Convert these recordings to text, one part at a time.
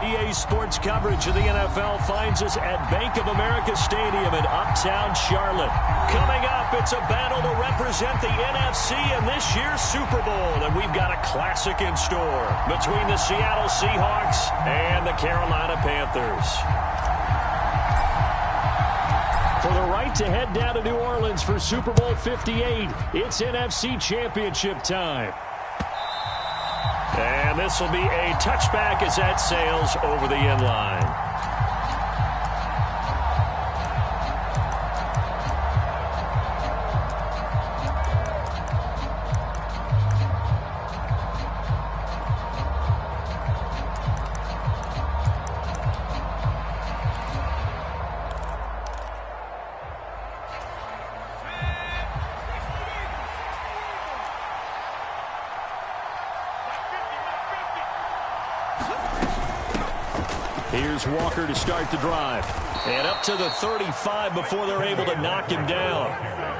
EA Sports coverage of the NFL finds us at Bank of America Stadium in Uptown Charlotte. Coming up, it's a battle to represent the NFC in this year's Super Bowl, and we've got a classic in store between the Seattle Seahawks and the Carolina Panthers. For the right to head down to New Orleans for Super Bowl 58, it's NFC Championship time. And this will be a touchback as that sails over the end line. Here's Walker to start the drive. And up to the 35 before they're able to knock him down.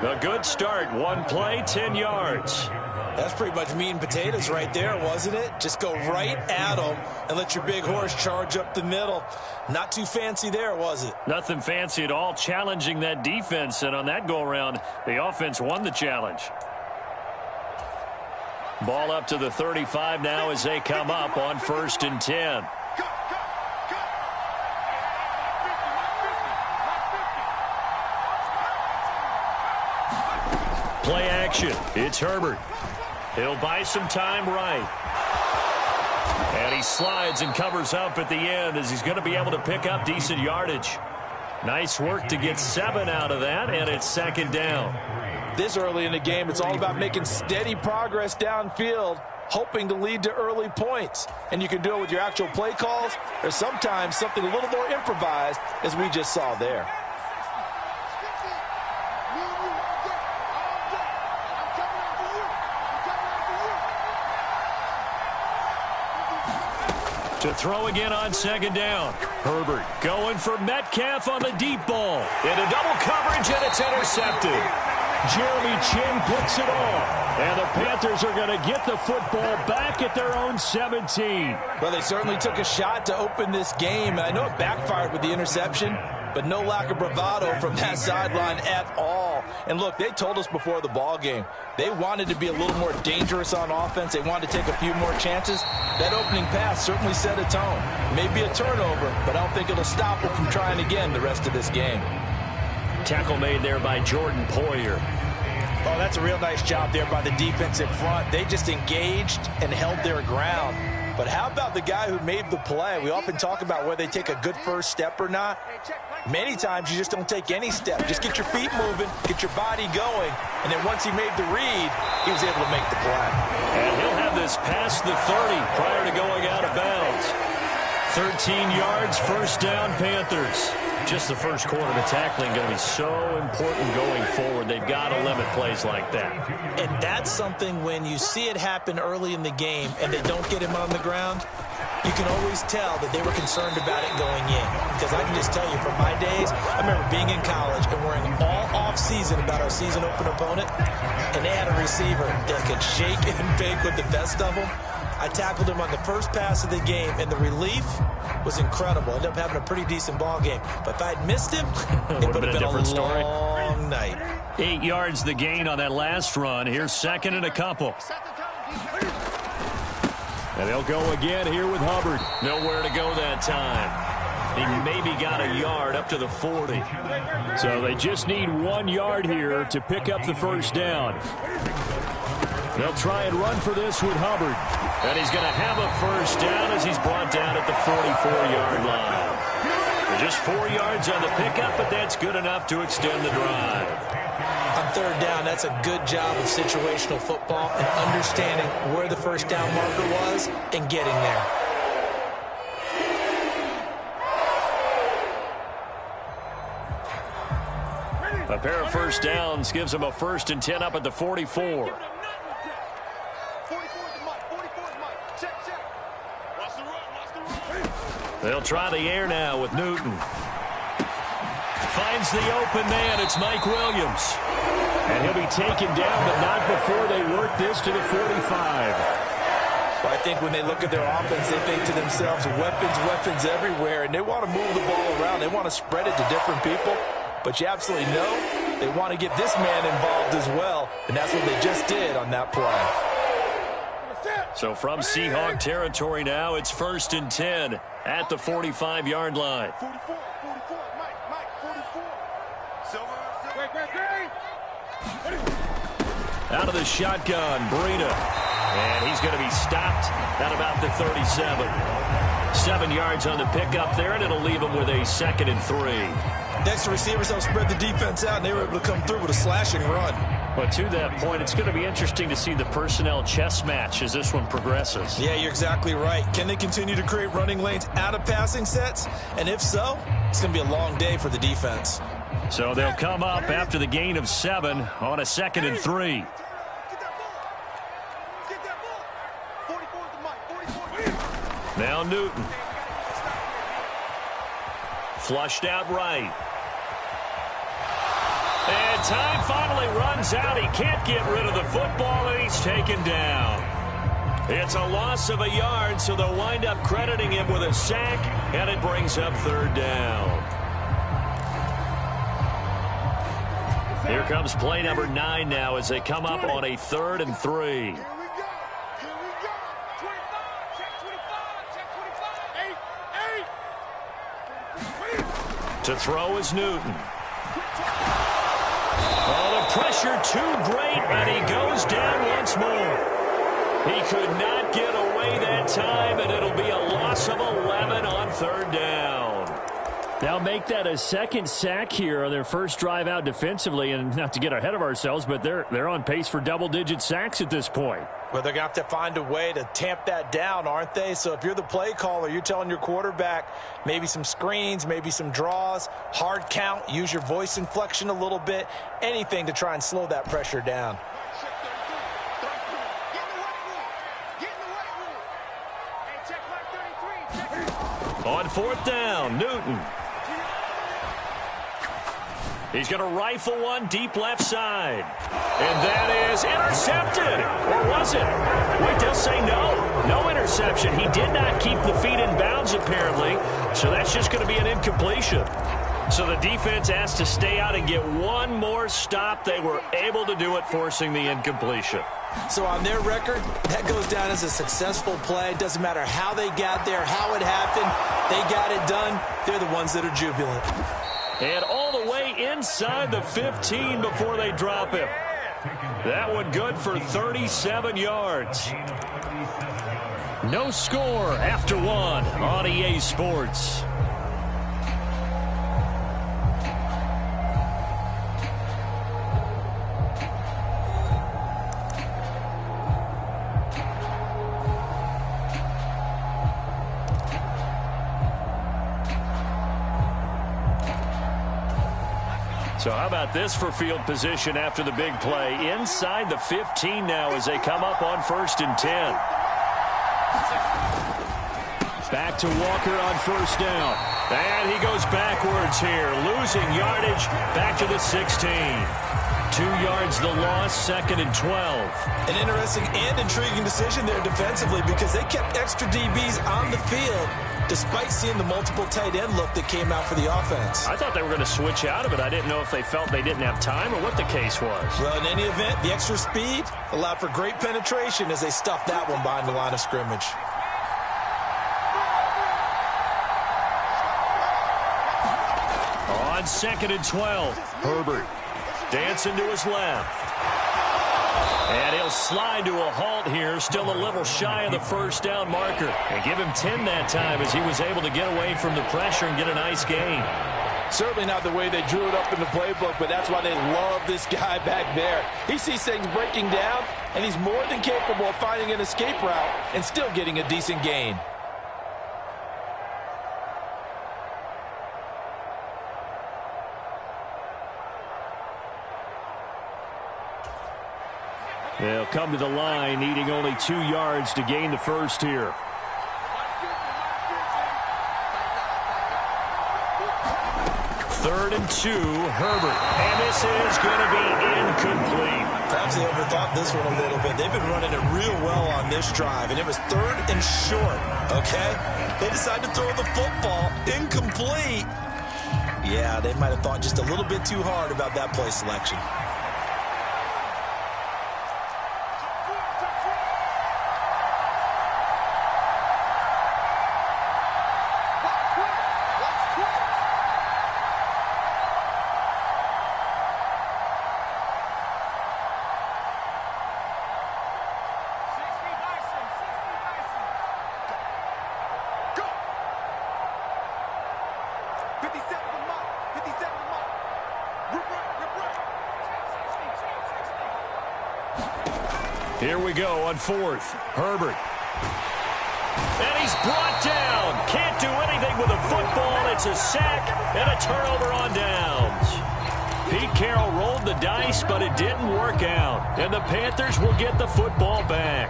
A good start. One play, 10 yards. That's pretty much meat and potatoes right there, wasn't it? Just go right at him and let your big horse charge up the middle. Not too fancy there, was it? Nothing fancy at all. Challenging that defense. And on that go-around, the offense won the challenge. Ball up to the 35 now as they come up on 1st and 10. Play action. It's Herbert. He'll buy some time right. And he slides and covers up at the end as he's going to be able to pick up decent yardage. Nice work to get 7 out of that, and it's 2nd down. This early in the game, it's all about making steady progress downfield, hoping to lead to early points. And you can do it with your actual play calls, or sometimes something a little more improvised, as we just saw there. To throw again on 2nd down. Herbert going for Metcalf on the deep ball. Into double coverage, and it's intercepted. Jeremy Chin picks it off. And the Panthers are going to get the football back at their own 17. Well, they certainly took a shot to open this game. I know it backfired with the interception, but no lack of bravado from that sideline at all. And look, they told us before the ball game, they wanted to be a little more dangerous on offense. They wanted to take a few more chances. That opening pass certainly set a tone. Maybe a turnover, but I don't think it'll stop them from trying again the rest of this game. Tackle made there by Jordan Poyer. Oh, that's a real nice job there by the defensive front. They just engaged and held their ground. But how about the guy who made the play? We often talk about whether they take a good first step or not. Many times you just don't take any step. Just get your feet moving, get your body going, and then once he made the read, he was able to make the play. And he'll have this past the 30 prior to going out of bounds. 13 yards, 1st down, Panthers. Just the first quarter, the tackling going to be so important going forward. They've got to limit plays like that. And that's something when you see it happen early in the game and they don't get him on the ground, you can always tell that they were concerned about it going in. Because I can just tell you from my days, I remember being in college and worrying all off-season about our season open opponent, and they had a receiver that could shake and bake with the best of them. I tackled him on the first pass of the game, and the relief was incredible. Ended up having a pretty decent ball game. But if I'd missed him, it would have been a long night. 8 yards the gain on that last run. Here's 2nd and a couple. And they'll go again here with Hubbard. Nowhere to go that time. He maybe got a yard up to the 40. So they just need 1 yard here to pick up the 1st down. They'll try and run for this with Hubbard. And he's going to have a 1st down as he's brought down at the 44-yard line. Just 4 yards on the pickup, but that's good enough to extend the drive. On 3rd down, that's a good job of situational football and understanding where the 1st down marker was and getting there. A pair of 1st downs gives them a 1st and 10 up at the 44. They'll try the air now with Newton. Finds the open man. It's Mike Williams. And he'll be taken down, but not before they work this to the 45. Well, I think when they look at their offense, they think to themselves, weapons everywhere, and they want to move the ball around. They want to spread it to different people, but you absolutely know they want to get this man involved as well, and that's what they just did on that play. So from Seahawk territory now, it's 1st and 10 at the 45-yard line. 44, Mike, 44. Out of the shotgun, Breida. And he's going to be stopped at about the 37. 7 yards on the pickup there, and it'll leave him with a 2nd and 3. Next, the receivers helped spread the defense out, and they were able to come through with a slashing run. But to that point, it's going to be interesting to see the personnel chess match as this one progresses. Yeah, you're exactly right. Can they continue to create running lanes out of passing sets? And if so, it's going to be a long day for the defense. So they'll come up after the gain of 7 on a 2nd and 3. Now Newton. Flushed out right. And time finally runs out. He can't get rid of the football, and he's taken down. It's a loss of a yard, so they'll wind up crediting him with a sack, and it brings up 3rd down. Here comes play number 9 now as they come up on a 3rd and 3. To throw is Newton. Oh, the pressure too great, and he goes down once more. He could not get away that time, and it'll be a loss of 11 on 3rd down. They'll make that a 2nd sack here on their first drive out defensively, and not to get ahead of ourselves, but they're on pace for double-digit sacks at this point. Well, they're going to have to find a way to tamp that down, aren't they? So if you're the play caller, you're telling your quarterback maybe some screens, maybe some draws, hard count, use your voice inflection a little bit, anything to try and slow that pressure down. On 4th down, Newton. He's going to rifle one deep left side. And that is intercepted. Or was it? Wait, they'll say no. No interception. He did not keep the feet in bounds, apparently. So that's just going to be an incompletion. So the defense asked to stay out and get one more stop. They were able to do it, forcing the incompletion. So on their record, that goes down as a successful play. It doesn't matter how they got there, how it happened. They got it done. They're the ones that are jubilant. And all the way inside the 15 before they drop him. That one good for 37 yards. No score after 1 on EA Sports. So how about this for field position after the big play? Inside the 15 now as they come up on 1st and 10. Back to Walker on 1st down. And he goes backwards here, losing yardage back to the 16. 2 yards the loss, 2nd and 12. An interesting and intriguing decision there defensively because they kept extra DBs on the field despite seeing the multiple tight end look that came out for the offense. I thought they were going to switch out of it. I didn't know if they felt they didn't have time or what the case was. Well, in any event, the extra speed allowed for great penetration as they stuffed that one behind the line of scrimmage. On 2nd and 12, Herbert dancing to his left. And he'll slide to a halt here, still a little shy of the 1st down marker. And give him 10 that time as he was able to get away from the pressure and get a nice gain. Certainly not the way they drew it up in the playbook, but that's why they love this guy back there. He sees things breaking down, and he's more than capable of finding an escape route and still getting a decent gain. They'll come to the line, needing only 2 yards to gain the first here. Third and 2, Herbert. And this is going to be incomplete. Sometimes they overthought this one a little bit. They've been running it real well on this drive, and it was 3rd and short, okay? They decided to throw the football incomplete. Yeah, they might have thought just a little bit too hard about that play selection. Here we go on 4th. Herbert. And he's brought down. Can't do anything with a football. It's a sack and a turnover on downs. Pete Carroll rolled the dice, but it didn't work out. And the Panthers will get the football back.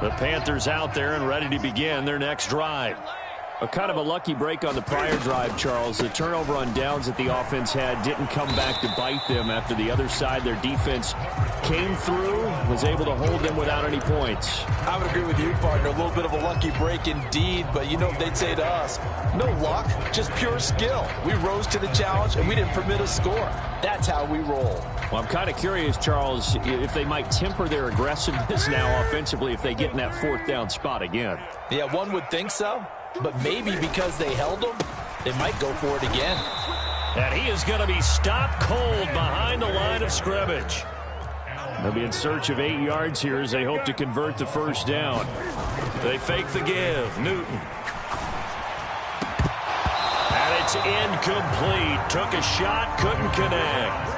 The Panthers out there and ready to begin their next drive. A kind of a lucky break on the prior drive, Charles. The turnover on downs that the offense had didn't come back to bite them after the other side. Their defense came through, was able to hold them without any points. I would agree with you, partner. A little bit of a lucky break indeed, but you know what they'd say to us? No luck, just pure skill. We rose to the challenge, and we didn't permit a score. That's how we roll. Well, I'm kind of curious, Charles, if they might temper their aggressiveness now offensively if they get in that 4th down spot again. Yeah, one would think so. But maybe because they held him, they might go for it again. And he is going to be stopped cold behind the line of scrimmage. They'll be in search of 8 yards here as they hope to convert the 1st down. They fake the give. Newton. And it's incomplete. Took a shot, couldn't connect.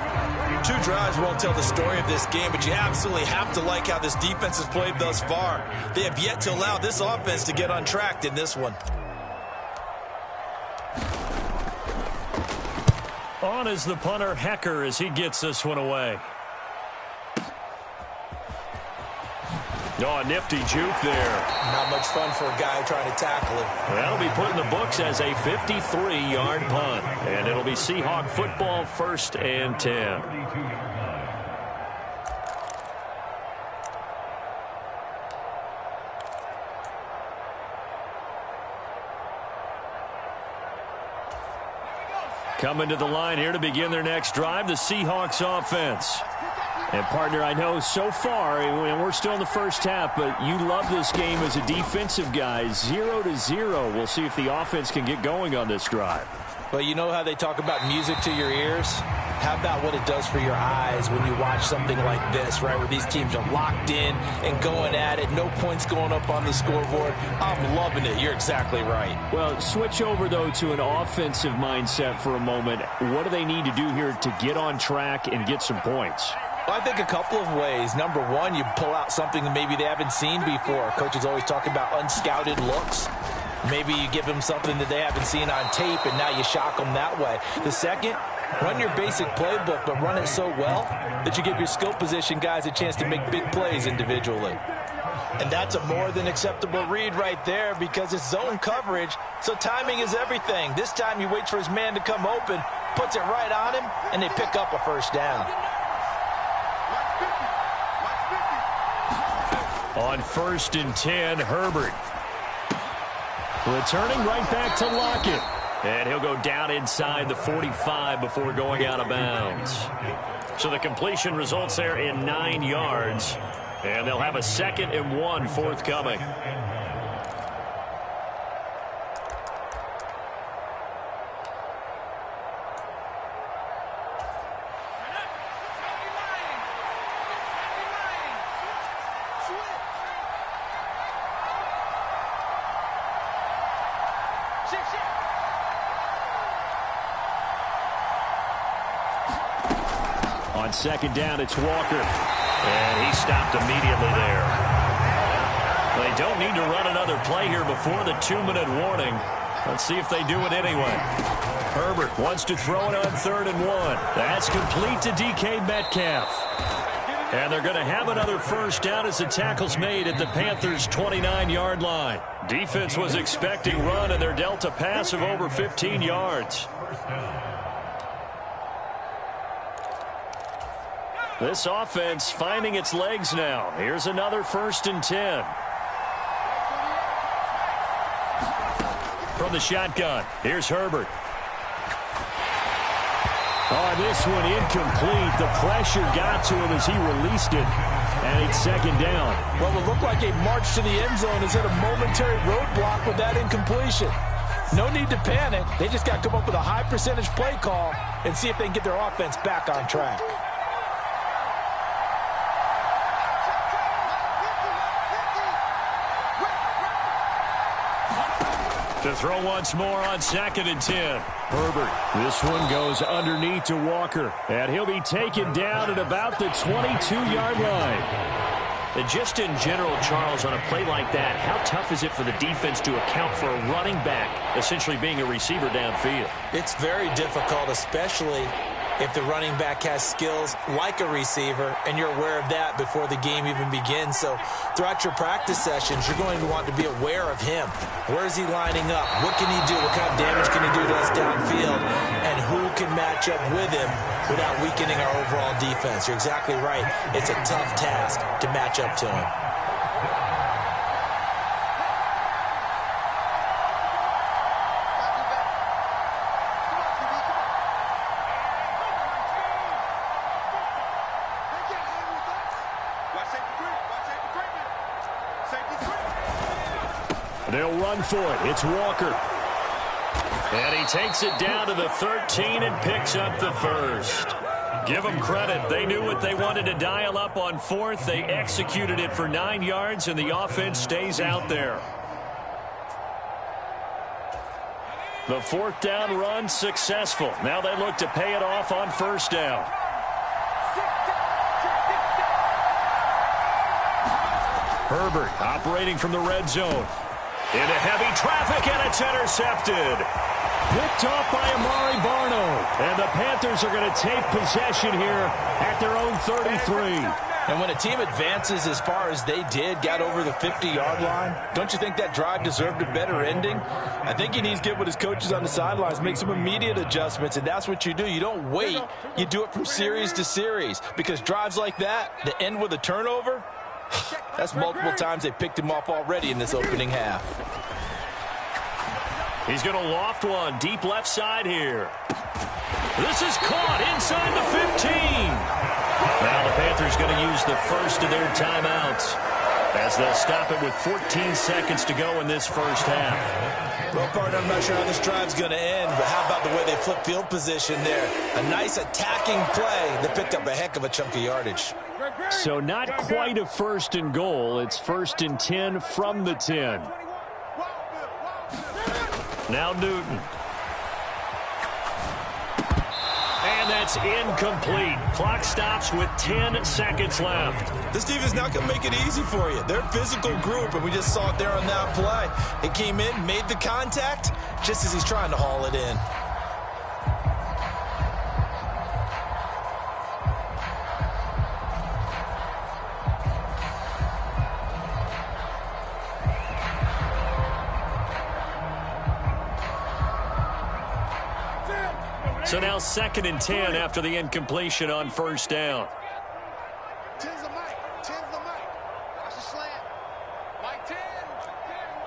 2 drives won't tell the story of this game, but you absolutely have to like how this defense has played thus far. They have yet to allow this offense to get untracked in this one. On is the punter, Hecker, as he gets this one away. Oh, a nifty juke there. Not much fun for a guy trying to tackle it. That'll be put in the books as a 53-yard punt. And it'll be Seahawk football, 1st and 10. Coming to the line here to begin their next drive, the Seahawks offense. And, partner, I know so far, and we're still in the 1st half, but you love this game as a defensive guy. 0-0. We'll see if the offense can get going on this drive. Well, you know how they talk about music to your ears? How about what it does for your eyes when you watch something like this, right, where these teams are locked in and going at it, no points going up on the scoreboard? I'm loving it. You're exactly right. Well, switch over, though, to an offensive mindset for a moment. What do they need to do here to get on track and get some points? Well, I think a couple of ways. Number one, you pull out something that maybe they haven't seen before. Coaches always talk about unscouted looks. Maybe you give them something that they haven't seen on tape, and now you shock them that way. The second, run your basic playbook, but run it so well that you give your skill position guys a chance to make big plays individually. And that's a more than acceptable read right there because it's zone coverage, so timing is everything. This time you wait for his man to come open, puts it right on him, and they pick up a 1st down. On 1st and 10, Herbert. Returning right back to Lockett. And he'll go down inside the 45 before going out of bounds. So the completion results there in 9 yards. And they'll have a 2nd and 1 forthcoming. On 2nd down, it's Walker. And he stopped immediately there. They don't need to run another play here before the 2-minute warning. Let's see if they do it anyway. Herbert wants to throw it on 3rd and 1. That's complete to DK Metcalf. And they're going to have another first down as the tackle's made at the Panthers' 29-yard line. Defense was expecting run, and they're dealt a pass of over 15 yards. This offense finding its legs now. Here's another 1st and 10. From the shotgun, here's Herbert. Oh, this one incomplete. The pressure got to him as he released it, and it's 2nd down. What would look like a march to the end zone is at a momentary roadblock with that incompletion. No need to panic. They just got to come up with a high percentage play call and see if they can get their offense back on track. To throw once more on 2nd and 10. Herbert. This one goes underneath to Walker. And he'll be taken down at about the 22-yard line. And just in general, Charles, on a play like that, how tough is it for the defense to account for a running back essentially being a receiver downfield? It's very difficult, especially if the running back has skills like a receiver, and you're aware of that before the game even begins. So throughout your practice sessions, you're going to want to be aware of him. Where is he lining up? What can he do? What kind of damage can he do to us downfield? And who can match up with him without weakening our overall defense? You're exactly right. It's a tough task to match up to him. They'll run for it. It's Walker. And he takes it down to the 13 and picks up the 1st. Give them credit. They knew what they wanted to dial up on 4th. They executed it for 9 yards, and the offense stays out there. The 4th down run successful. Now they look to pay it off on 1st down. Herbert operating from the red zone. Into heavy traffic, and it's intercepted. Picked off by Amari Barno. And the Panthers are going to take possession here at their own 33. And when a team advances as far as they did, got over the 50-yard line, don't you think that drive deserved a better ending? I think he needs to get with his coaches on the sidelines, make some immediate adjustments, and that's what you do. You don't wait. You do it from series to series, because drives like that, that end with a turnover, that's multiple times they picked him off already in this opening half. He's going to loft one deep left side here. This is caught inside the 15. Now the Panthers going to use the first of their timeouts as they'll stop it with 14 seconds to go in this first half. Well, partner, I'm not sure how this drive's going to end, but how about the way they flip field position there? A nice attacking play that picked up a heck of a chunk of yardage. So not quite a 1st and goal. It's 1st and 10 from the 10. Now Newton. And that's incomplete. Clock stops with 10 seconds left. This defense is not going to make it easy for you. They're a physical group, and we just saw it there on that play. It came in, made the contact, just as he's trying to haul it in. So now 2nd and 10 after the incompletion on 1st down. 10's the Mike. 10's the Mike. Watch the slant. Mike 10.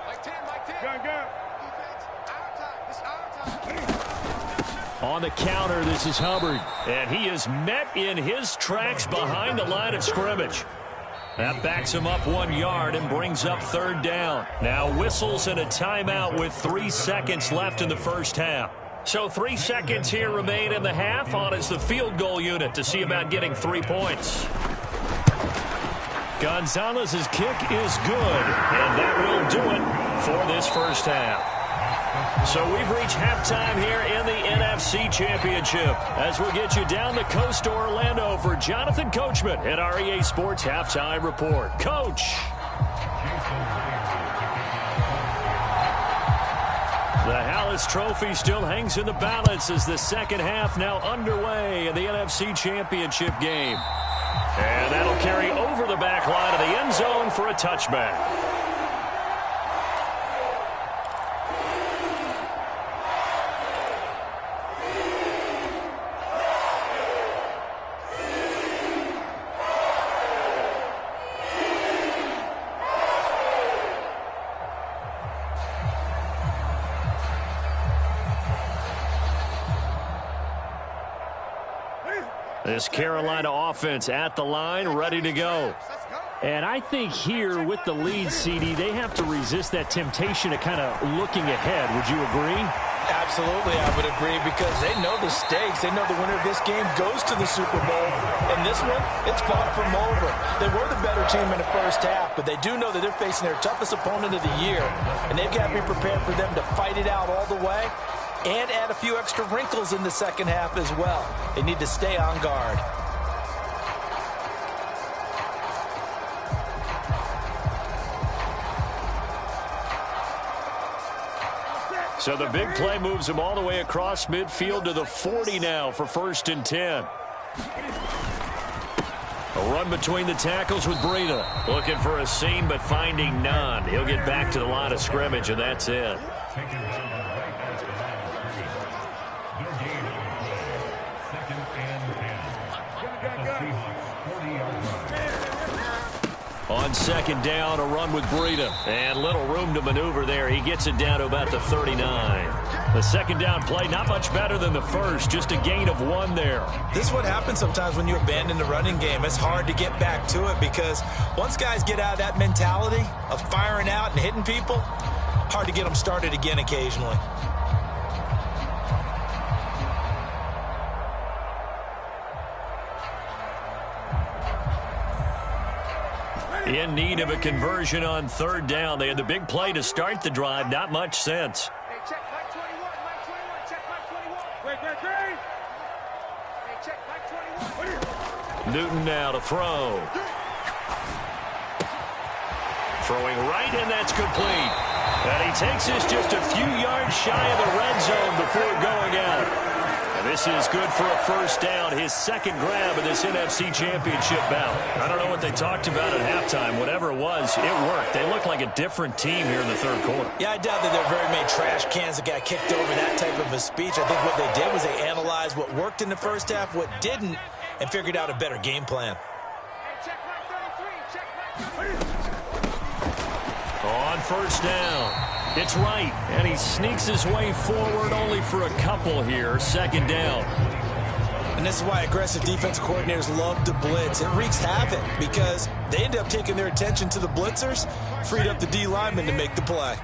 Mike 10. Mike 10. Go. Defense. Out of time. It's out of time. On the counter, this is Hubbard. And he is met in his tracks behind the line of scrimmage. That backs him up 1 yard and brings up 3rd down. Now whistles and a timeout with 3 seconds left in the first half. So 3 seconds here remain in the half. On is the field goal unit to see about getting 3 points. Gonzalez's kick is good, and that will do it for this first half. So we've reached halftime here in the NFC Championship as we'll get you down the coast to Orlando for Jonathan Coachman at our EA Sports Halftime Report. Coach. The Hallis Trophy still hangs in the balance as the second half now underway in the NFC Championship game. And that'll carry over the back line of the end zone for a touchback. This Carolina offense at the line, ready to go. And I think here with the lead, CD, they have to resist that temptation of kind of looking ahead. Would you agree? Absolutely, I would agree, because they know the stakes. They know the winner of this game goes to the Super Bowl. And this one, it's far from over. They were the better team in the first half, but they do know that they're facing their toughest opponent of the year, and they've got to be prepared for them to fight it out all the way and add a few extra wrinkles in the second half as well. They need to stay on guard. So the big play moves him all the way across midfield to the 40 now for 1st and 10. A run between the tackles with Breida. Looking for a seam, but finding none. He'll get back to the line of scrimmage, and that's it. On 2nd down, a run with Breida. And little room to maneuver there. He gets it down to about the 39. The 2nd down play, not much better than the first. Just a gain of 1 there. This is what happens sometimes when you abandon the running game. It's hard to get back to it, because once guys get out of that mentality of firing out and hitting people, hard to get them started again occasionally. In need of a conversion on 3rd down. They had the big play to start the drive. Not much sense. Hey, check Mike 21, Mike 21, check Mike 21. Great. Hey, check Mike 21. Newton now to throw. Throwing right, and that's complete. And he takes this just a few yards shy of the red zone before going out. And this is good for a 1st down, his 2nd grab of this NFC Championship bout. I don't know what they talked about at halftime. Whatever it was, it worked. They look like a different team here in the 3rd quarter. Yeah, I doubt that there are very many trash cans that got kicked over that type of a speech. I think what they did was they analyzed what worked in the first half, what didn't, and figured out a better game plan. Hey, check Mike 33, check Mike 33. On 1st down. It's right, and he sneaks his way forward only for a couple here. 2nd down. And this is why aggressive defensive coordinators love to blitz. It wreaks havoc because they end up taking their attention to the blitzers, freed up the D linemen to make the play.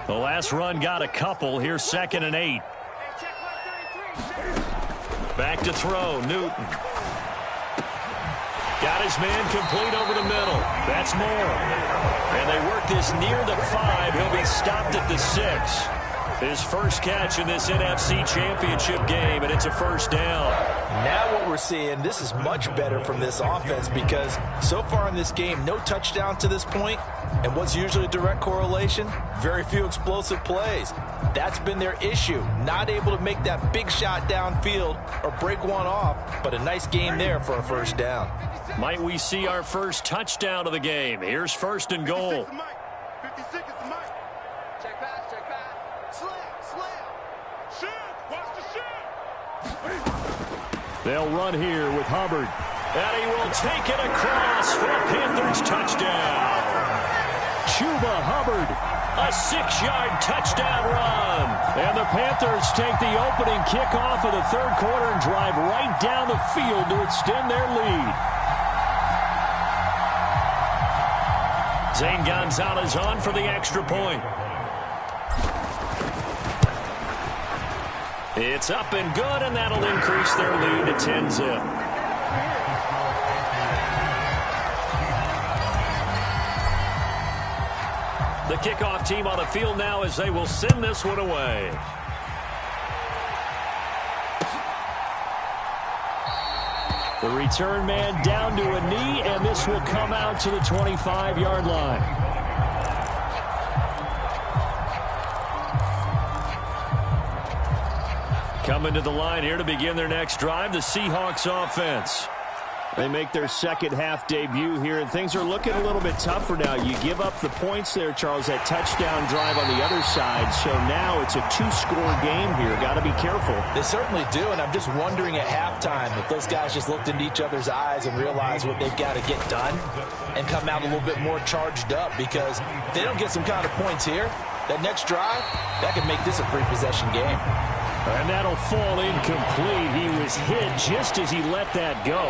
The last run got a couple. Here's 2nd and 8. Hey, check Mike 33, Back to throw, Newton. Got his man complete over the middle. That's more. And they work this near the 5. He'll be stopped at the 6. His first catch in this NFC Championship game, and it's a 1st down. Now what we're seeing, this is much better from this offense, because so far in this game, no touchdown to this point. And what's usually a direct correlation? Very few explosive plays. That's been their issue. Not able to make that big shot downfield or break one off, but a nice game there for a 1st down. Might we see our first touchdown of the game? Here's 1st and goal. 56 is the mic. Check pass, check pass. Slam. Shoot, watch the shoot. They'll run here with Hubbard. And he will take it across for a Panthers touchdown. Chuba Hubbard, a 6-yard touchdown run. And the Panthers take the opening kickoff of the 3rd quarter and drive right down the field to extend their lead. Zane Gonzalez on for the extra point. It's up and good, and that'll increase their lead to 10-zip. The kickoff team on the field now as they will send this one away. The return man down to a knee, and this will come out to the 25-yard line. Coming to the line here to begin their next drive, the Seahawks offense. They make their second half debut here, and things are looking a little bit tougher now. You give up the points there, Charles, that touchdown drive on the other side. So now it's a two-score game here. Got to be careful. They certainly do, and I'm just wondering at halftime if those guys just looked into each other's eyes and realized what they've got to get done and come out a little bit more charged up, because if they don't get some kind of points here, that next drive, that could make this a free possession game. And that'll fall incomplete. He was hit just as he let that go.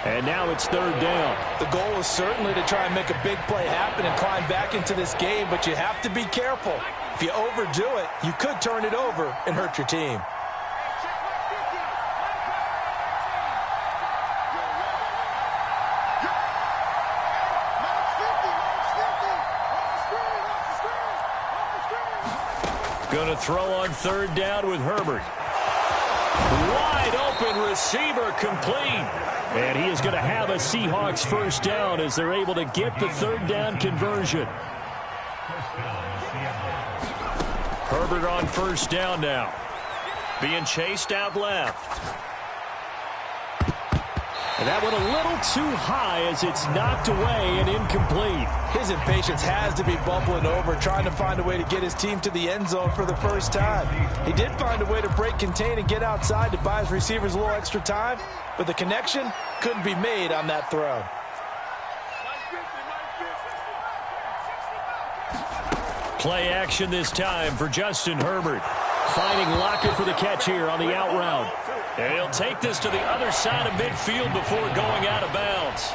And now it's third down. The goal is certainly to try and make a big play happen and climb back into this game, but you have to be careful. If you overdo it, you could turn it over and hurt your team. Going to throw on third down with Herbert. Wide open receiver, complete. And he is going to have a Seahawks first down as they're able to get the third down conversion. Herbert on first down now. Being chased out left. And that went a little too high as it's knocked away and incomplete. His impatience has to be bubbling over, trying to find a way to get his team to the end zone for the first time. He did find a way to break contain and get outside to buy his receivers a little extra time, but the connection couldn't be made on that throw. Play action this time for Justin Herbert. Finding Lockett for the catch here on the out route. And he'll take this to the other side of midfield before going out of bounds.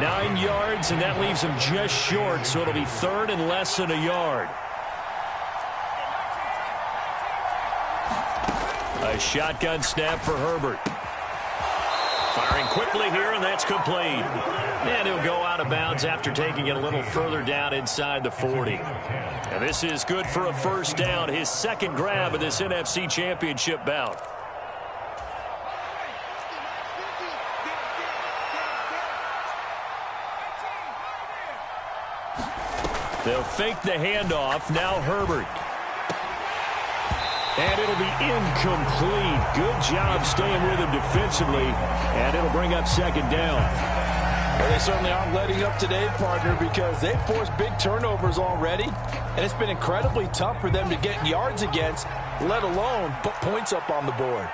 9 yards, and that leaves him just short, so it'll be third and less than a yard. A shotgun snap for Herbert. Firing quickly here, and that's complete. And he'll go out of bounds after taking it a little further down inside the 40. And this is good for a first down, his second grab of this NFC Championship bout. They'll fake the handoff. Now Herbert. And it'll be incomplete. Good job staying with him defensively. And it'll bring up second down. Well, they certainly aren't letting up today, partner, because they've forced big turnovers already. And it's been incredibly tough for them to get yards against, let alone put points up on the board.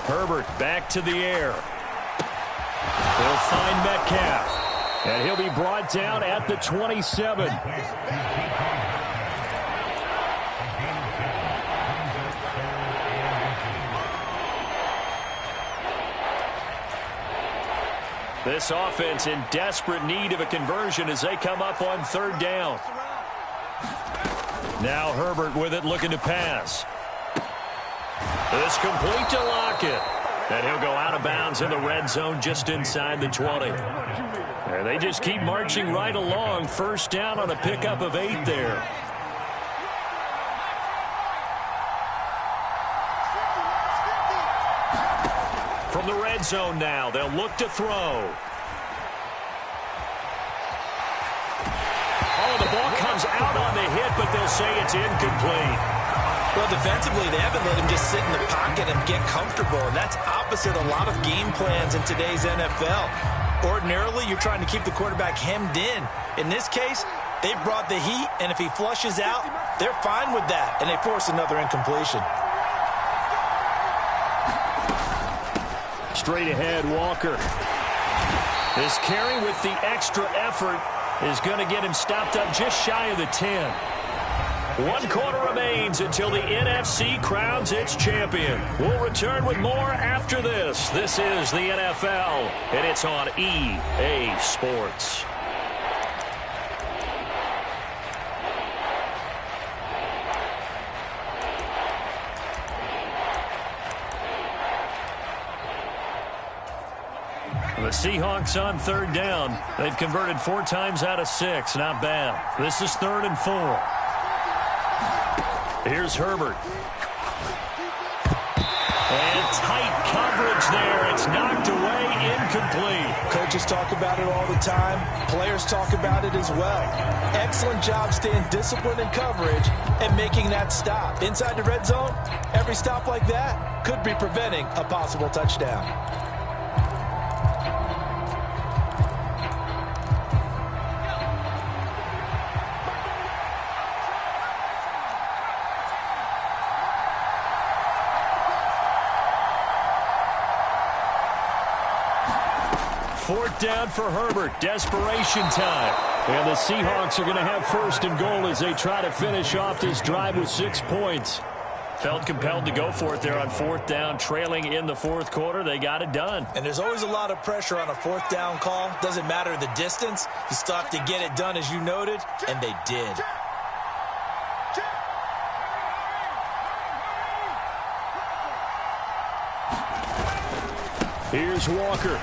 Herbert back to the air. He'll find Metcalf. And he'll be brought down at the 27. This offense in desperate need of a conversion as they come up on third down. Now Herbert with it, looking to pass. This complete to Lockett. And he'll go out of bounds in the red zone just inside the 20. And they just keep marching right along. First down on a pickup of 8 there. From the red zone now, they'll look to throw. Oh, the ball comes out on the hit, but they'll say it's incomplete. Well, defensively, they haven't let him just sit in the pocket and get comfortable, and that's opposite a lot of game plans in today's NFL. Ordinarily, you're trying to keep the quarterback hemmed in. In this case, they brought the heat, and if he flushes out, they're fine with that, and they force another incompletion. Straight ahead, Walker. This carry with the extra effort is going to get him stopped up just shy of the 10. 1 quarter remains until the NFC crowns its champion. We'll return with more after this. This is the NFL, and it's on EA Sports. The Seahawks on third down. They've converted 4 times out of 6. Not bad. This is 3rd and 4. Here's Herbert. And tight coverage there. It's knocked away, incomplete. Coach Coaches talk about it all the time. Players talk about it as well. Excellent job staying disciplined in coverage and making that stop. Inside the red zone, every stop like that could be preventing a possible touchdown. Fourth down for Herbert. Desperation time. And the Seahawks are going to have first and goal as they try to finish off this drive with 6 points. Felt compelled to go for it there on fourth down, trailing in the fourth quarter. They got it done. And there's always a lot of pressure on a fourth down call. Doesn't matter the distance. You still have to get it done, as you noted, and they did. Here's Walker.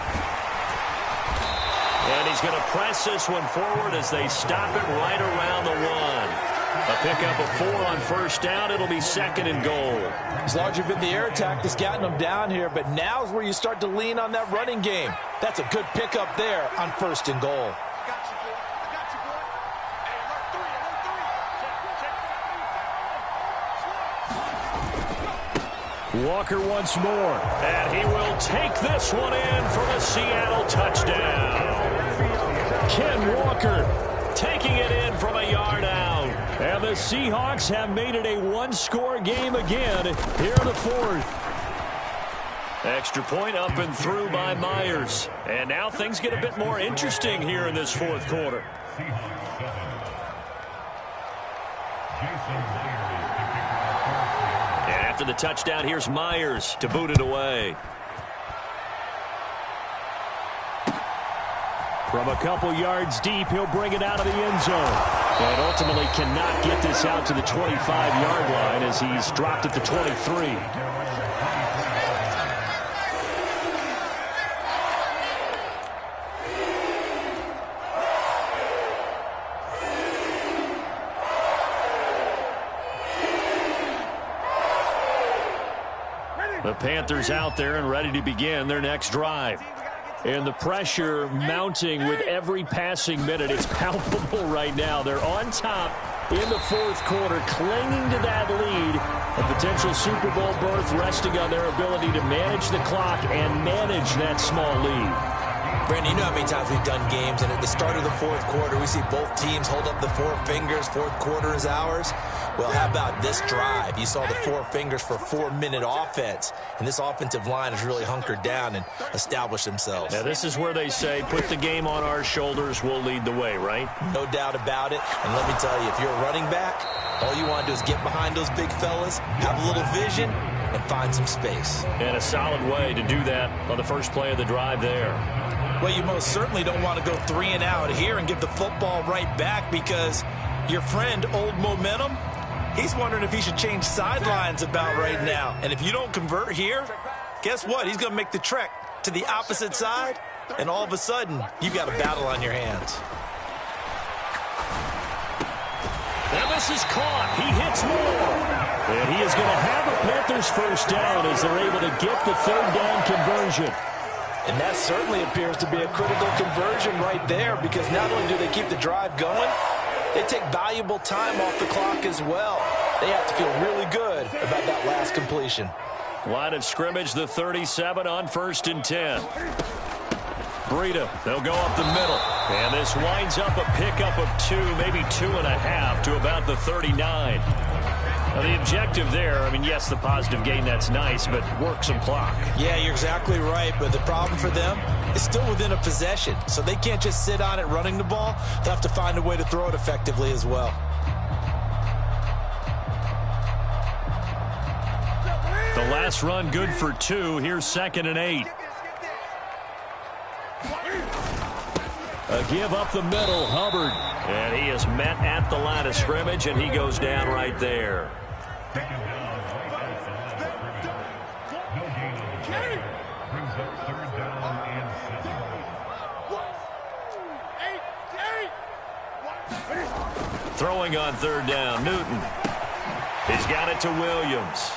And he's going to press this one forward as they stop it right around the 1. A pickup of 4 on first down. It'll be second and goal. It's largely been the air attack that's gotten them down here, but now is where you start to lean on that running game. That's a good pickup there on first and goal. Walker once more. And he will take this one in for the Seattle touchdown. Ken Walker Taking it in from a yard out. And the Seahawks have made it a one-score game again here in the fourth. Extra point up and through by Myers. And now things get a bit more interesting here in this fourth quarter. And after the touchdown, here's Myers to boot it away. From a couple yards deep, he'll bring it out of the end zone. And ultimately cannot get this out to the 25-yard line as he's dropped at the 23. The Panthers out there and ready to begin their next drive. And the pressure mounting with every passing minute. It's palpable right now. They're on top in the fourth quarter, clinging to that lead. A potential Super Bowl berth resting on their ability to manage the clock and manage that small lead. Brandon, you know how many times we've done games, and at the start of the fourth quarter, we see both teams hold up the four fingers. Fourth quarter is ours. Well, how about this drive? You saw the four fingers for 4-minute offense, and this offensive line has really hunkered down and established themselves. Now, this is where they say, put the game on our shoulders, we'll lead the way, right? No doubt about it. And let me tell you, if you're a running back, all you want to do is get behind those big fellas, have a little vision, and find some space. And a solid way to do that on the first play of the drive there. Well, you most certainly don't want to go 3 and out here and give the football right back, because your friend, Old Momentum, he's wondering if he should change sidelines about right now. And if you don't convert here, guess what? He's going to make the trek to the opposite side, and all of a sudden, you've got a battle on your hands. And this is caught. He hits more. And he is going to have a Panthers first down as they're able to get the third down conversion. And that certainly appears to be a critical conversion right there, because not only do they keep the drive going, they take valuable time off the clock as well. They have to feel really good about that last completion. Line of scrimmage, the 37 on 1st and 10. Breida, they'll go up the middle. And this winds up a pickup of 2, maybe 2.5 to about the 39. Now, the objective there, I mean, yes, the positive gain, that's nice, but work some clock. Yeah, you're exactly right, but the problem for them is still within a possession, so they can't just sit on it running the ball. They'll have to find a way to throw it effectively as well. The last run good for 2. Here's 2nd and 8. A give up the middle, Hubbard. And he is met at the line of scrimmage, and he goes down right there. Throwing on 3rd down, Newton. He's got it to Williams.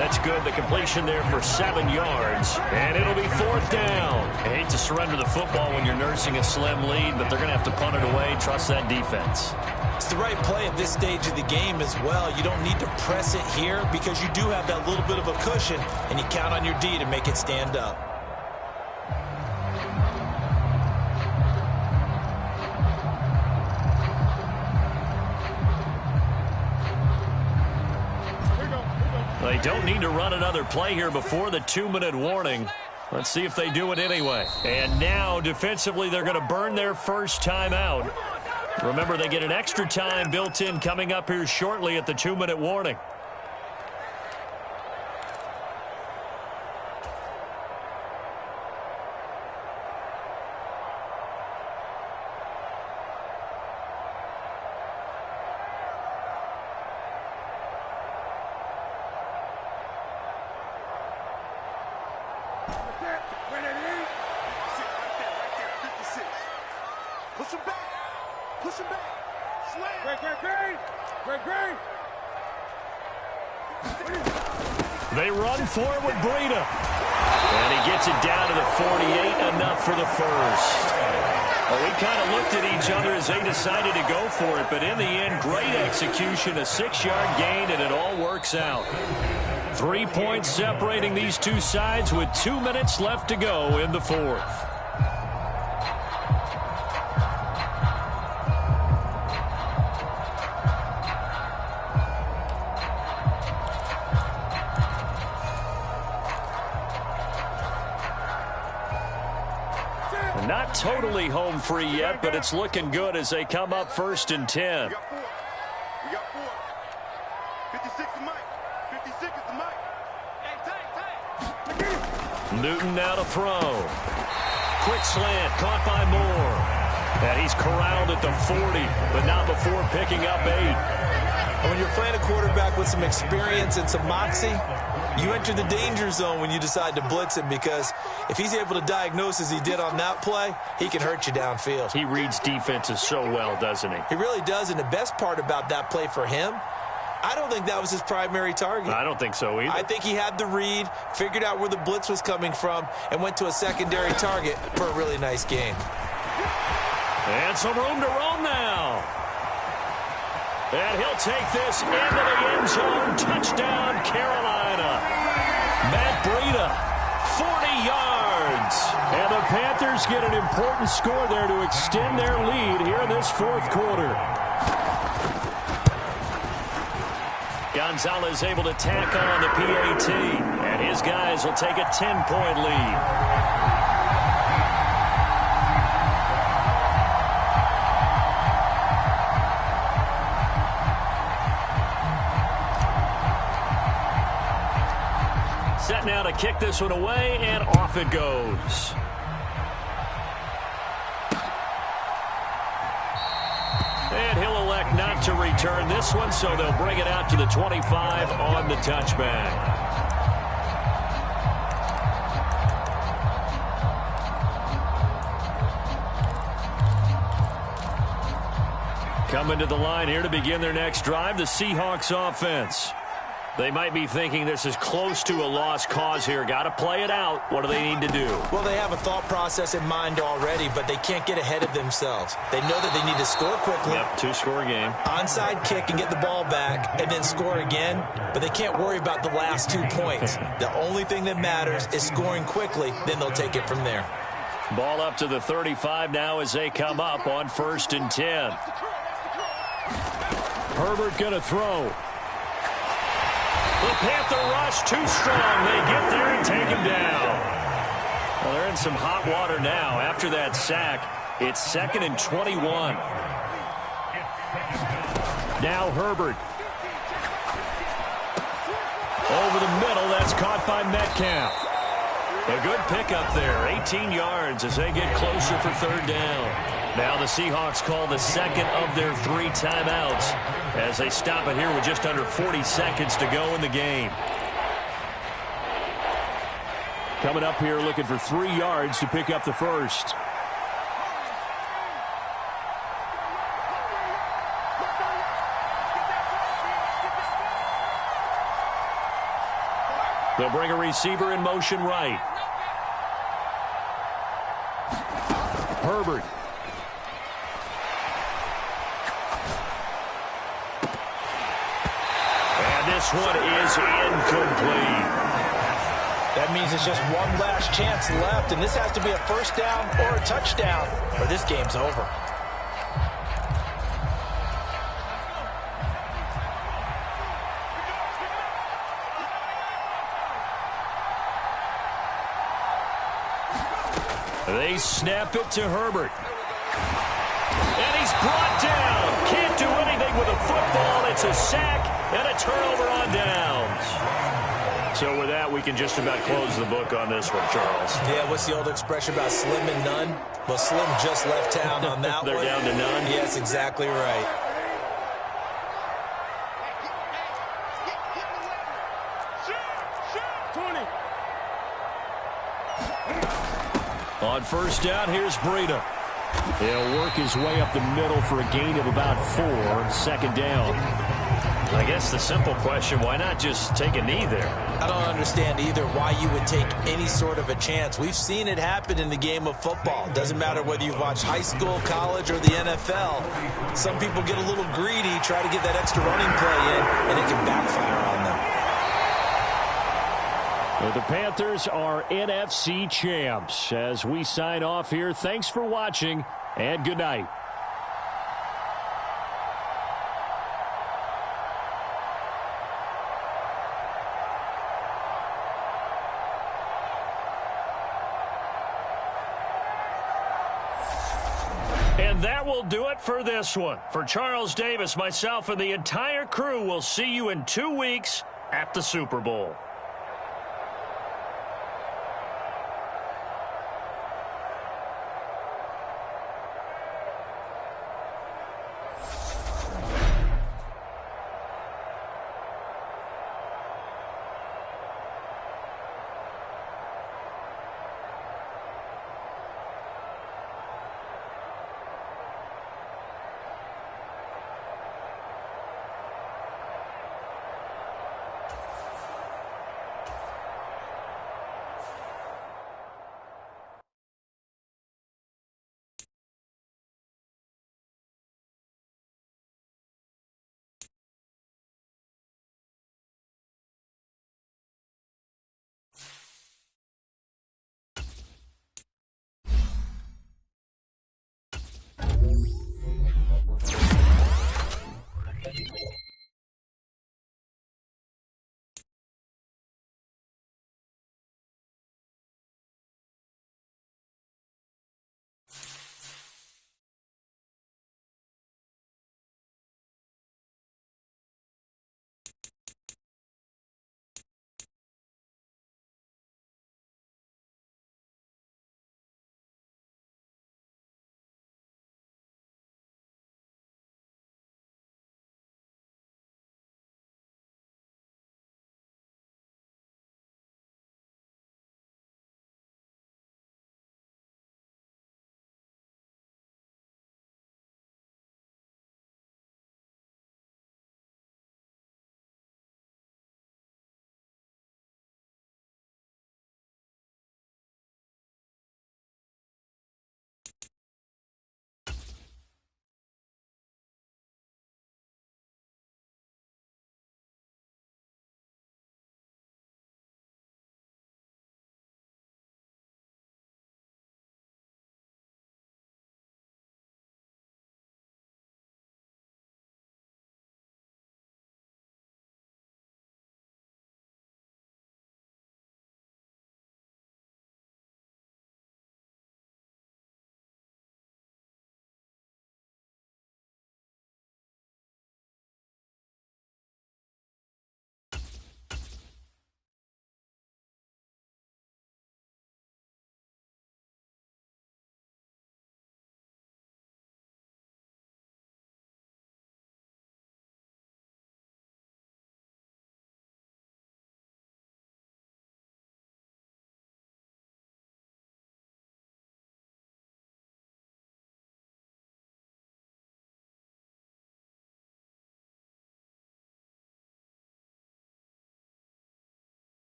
That's good. The completion there for 7 yards. And it'll be 4th down. And he to surrender the football when you're nursing a slim lead, but they're going to have to punt it away, trust that defense. It's the right play at this stage of the game as well. You don't need to press it here because you do have that little bit of a cushion, and you count on your D to make it stand up. They don't need to run another play here before the 2-minute warning. Let's see if they do it anyway. And now, defensively, they're going to burn their first timeout. Remember, they get an extra time built in coming up here shortly at the 2-minute warning. Push him back. Push him back. Slam. Great. They run forward with Breida. And he gets it down to the 48, enough for the first. Well, we kind of looked at each other as they decided to go for it, but in the end, great execution, a 6-yard gain, and it all works out. 3 points separating these two sides with 2 minutes left to go in the fourth. Not totally home free yet, but it's looking good as they come up 1st and 10. We got four. 56 is Mike. 56 is the Mike. Hey, tight. Newton now to throw. Quick slant, caught by Moore. And he's corralled at the 40, but not before picking up 8. And when you're playing a quarterback with some experience and some moxie, you enter the danger zone when you decide to blitz him, because if he's able to diagnose as he did on that play, he can hurt you downfield. He reads defenses so well, doesn't he? He really does, and the best part about that play for him, I don't think that was his primary target. I don't think so either. I think he had the read, figured out where the blitz was coming from, and went to a secondary target for a really nice gain. And some room to roam now. And he'll take this into the end zone. Touchdown, Carolina. Matt Breida, 40 yards. And the Panthers get an important score there to extend their lead here in this fourth quarter. Gonzalez able to tack on the PAT. And his guys will take a 10-point lead. Set now to kick this one away, and off it goes. And he'll elect not to return this one, so they'll bring it out to the 25 on the touchback. Coming to the line here to begin their next drive, the Seahawks offense. They might be thinking this is close to a lost cause here. Got to play it out. What do they need to do? Well, they have a thought process in mind already, but they can't get ahead of themselves. They know that they need to score quickly. Yep, 2-score game. Onside kick and get the ball back and then score again, but they can't worry about the last 2 points. The only thing that matters is scoring quickly, then they'll take it from there. Ball up to the 35 now as they come up on 1st and 10. Herbert going to throw. The Panther rush too strong. They get there and take him down. Well, they're in some hot water now. After that sack, it's 2nd and 21. Now Herbert. Over the middle, that's caught by Metcalf. A good pickup there, 18 yards as they get closer for 3rd down. Now the Seahawks call the 2nd of their 3 timeouts as they stop it here with just under 40 seconds to go in the game. Coming up here looking for 3 yards to pick up the first. They'll bring a receiver in motion right. Herbert. And this one is incomplete. That means it's just one last chance left, and this has to be a first down or a touchdown, or this game's over. They snap it to Herbert. And he's brought down. Can't do anything with a football. It's a sack and a turnover on downs. So with that, we can just about close the book on this one, Charles. Yeah, what's the old expression about slim and none? Well, Slim just left town on that They're one. down to none? Yes, exactly right. On first down, here's Breida. He'll work his way up the middle for a gain of about 4. Second down. I guess the simple question, why not just take a knee there? I don't understand either why you would take any sort of a chance. We've seen it happen in the game of football. Doesn't matter whether you've watched high school, college, or the NFL. Some people get a little greedy, try to get that extra running play in, and it can backfire on them. Well, the Panthers are NFC champs. As we sign off here, thanks for watching, and good night. And that will do it for this one. For Charles Davis, myself, and the entire crew, we'll see you in 2 weeks at the Super Bowl.